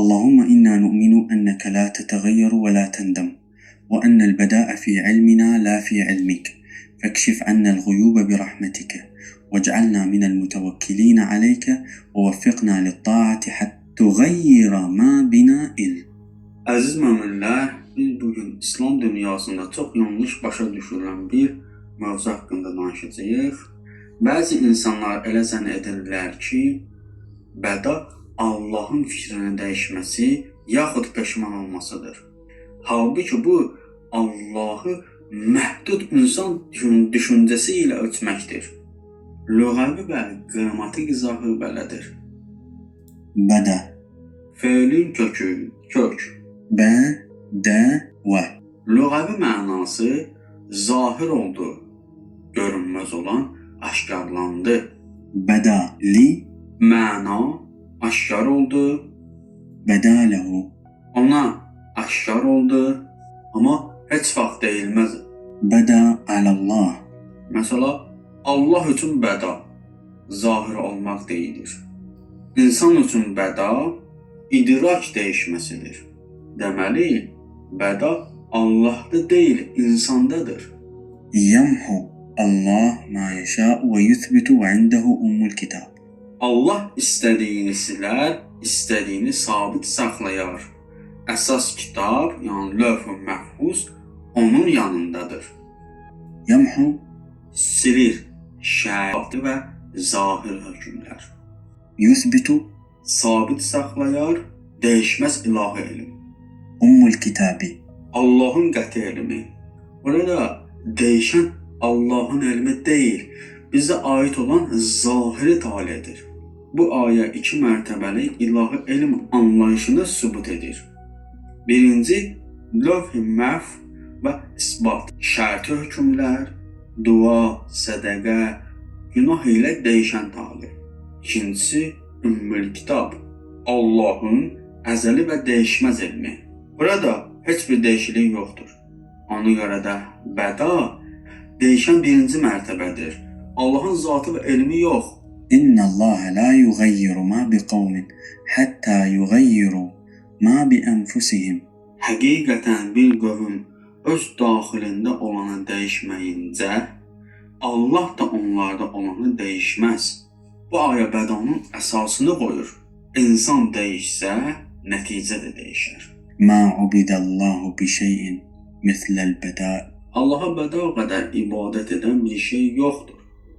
اللهم إنا نؤمن أنك لا تتغير ولا تندم، وأن البداء في علمنا لا في علمك، فاكشف عنا الغيوب برحمتك، واجعلنا من المتوكلين عليك، ووفقنا للطاعة حتى تغير ما بنا علم. Aziz müminler, biz bugün İslam dünyasında çok yanlış başa düşürülen bir mövzu haqqında danışacağıq. Bəzi insanlar elə zənn edirlər ki, bəda Allahın fikrini dəyişməsi yaxud peşman olmasıdır. Halbuki bu Allahı məhdud insan düşüncəsi ilə ölçməkdir. Lüğəvi və qrammatik izahı belədir. Bədə feilin kökü, kök. Bə-də-və lüğəvi mənası zahir oldu, görünməz olan aşkarlandı. Bədali məna aşkar oldu. Bədələhu ona aşkar oldu, amma heç vaxt deyilməz. Bədə alallah məsələ Allah üçün bəda zahir olmaq deyilir. İnsan üçün bəda idrak dəyişməsidir. Deməli, bəda Allah'da deyil, insandadır. Yamhu Allah ma yasha ve yuthbitu ve indehu ummul kitab. Allah istədiyini silər, istədiyini sabit saxlayar. Əsas kitab, yəni lövh-ü məhfuz onun yanındadır. Yamhu silir, şəri və zahir hökmlər. Yuthbitu sabit saxlayar, dəyişməz ilahi elm. Ummul kitabi Allah'ın qəti elmi. Burada dəyişən Allah'ın elmi deyil, bizə aid olan zahiri talidir. Bu ayə iki mərtəbəli ilahi elm anlayışını sübut edir. Birinci, lövh-i məhv və isbat, şərti hökmlər, dua, sədəqə, günah ilə dəyişən tali. İkincisi, ümmül kitab, Allah'ın əzəli və dəyişməz elmi. Burada heç bir dəyişiklik yoxdur. Ona görə də bəda dəyişən birinci mərtəbədir. Allah'ın zatı və elmi yox. İnna Allah la yughayyiru ma biqawmin hatta yughayyiru ma bi anfusihim. Həqiqətən bir qövm öz daxilində olanı dəyişməyincə Allah da onlarda olanı dəyişməz. Bu ayə bədanın əsasını qoyur. İnsan dəyişsə, nəticə də dəyişər. Ma ubidallahu bi şeyin misləl bəda. Allaha bəda qədər ibadət edən bir şey yoxdur.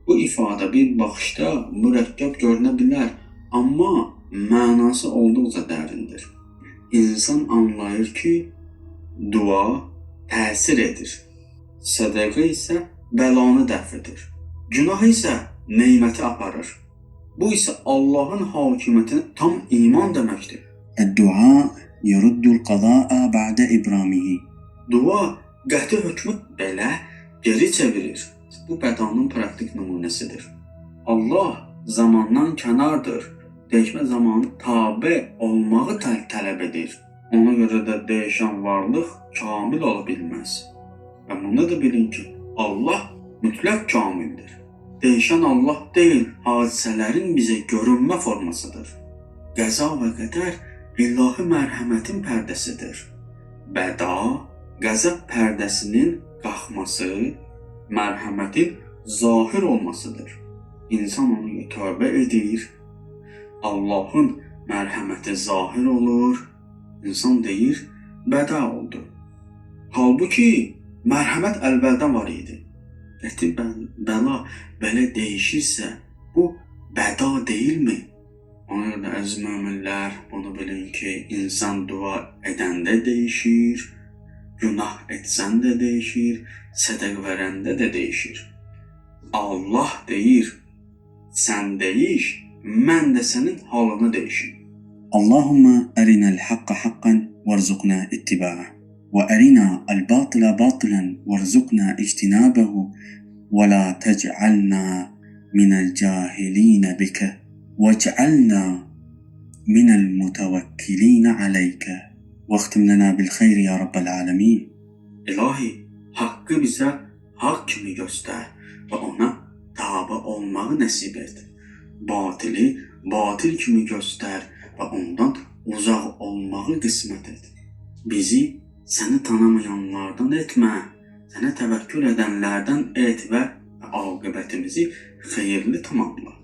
Bu ifadə bir baxışda mürəkkəb görünə bilər, amma mənası olduqca dərindir. İnsan anlayır ki, dua təsir edir. Sədəqə isə bəlanı dəf edir. Günah isə neməti aparır. Bu isə Allah'ın hakimiyyətinə tam iman deməkdir. Əd-dua yuruddul qada'a ba'da ibramihi. Dua qəti hökmü belə geri çevirir. Bu bədanın praktik nümunəsidir. Allah zamandan kənardır. Dəyişmə zamanı tabe olmağı tələb edir. Ona görə də dəyişən varlıq kamil ola bilməz. Və bunu da bilin ki, Allah mütləq kamildir. Dəyişən Allah deyil, hadisələrin bizə görünmə formasıdır. Qəza və qədər ilahi mərhəmətin pərdəsidir. Bəda, qəzəb pərdəsinin qalxması, mərhəmətin zahir olmasıdır. İnsan onu tövbə edir, Allah'ın mərhəməti zahir olur, insan deyir, bəda oldu. Halbuki mərhəmət əlvəldən var idi. Qəti bəla belə dəyişirsə, bu bəda deyilmi? Ona görə də əziz möminlər, bunu bilin ki, insan dua edəndə dəyişir, günah etsən də dəyişir, sədəq verəndə də dəyişir. Allah deyir, sən dəyiş, mən də sənin halını dəyişim. Allahumma arinal haqqa haqqan varzuqna ittiba'a və arinal batila batilan varzuqna ijtinabahu və la tec'alna minal cahilin bika vec'alna minal mutawakkilin aleyka واختم لنا بالخير يا رب العالمين. İlahi, haqqı bizə haqq kimi göstər və ona tabe olmağı nəsib et. Batili batil kimi göstər və ondan uzaq olmağı qismət et. Bizi səni tanımayanlardan etmə, sənə təvəkkül edənlərdən et və aqibətimizi xeyirli tamamla.